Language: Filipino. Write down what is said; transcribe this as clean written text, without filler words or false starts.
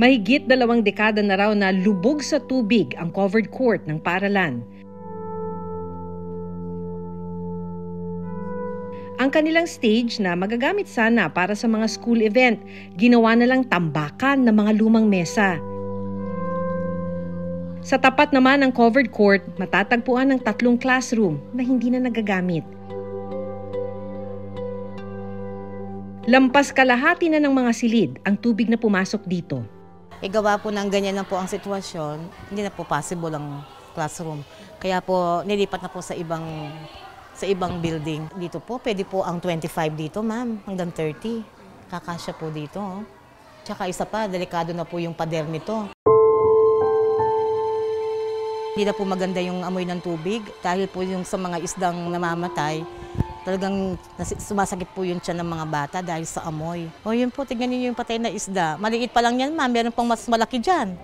Mahigit 2 dekada na raw na lubog sa tubig ang covered court ng paaralan. Ang kanilang stage na magagamit sana para sa mga school event, ginawa na lang tambakan ng mga lumang mesa. Sa tapat naman ng covered court, matatagpuan ng 3 classroom na hindi na nagagamit. Lampas kalahati na ng mga silid ang tubig na pumasok dito. Gawa po ng ganyan na po ang sitwasyon, hindi na po possible ang classroom. Kaya po nilipat na po sa ibang building. Dito po, pwede po ang 25 dito, ma'am, hanggang 30. Kakasya po dito. Oh. Tsaka isa pa, delikado na po yung pader nito. Hindi na po maganda yung amoy ng tubig dahil po yung sa mga isdang namamatay, talagang sumasakit po yun siya ng mga bata dahil sa amoy. O yun po, tignan niyo yung patay na isda. Maliit pa lang yan, ma'am. Meron pang mas malaki dyan.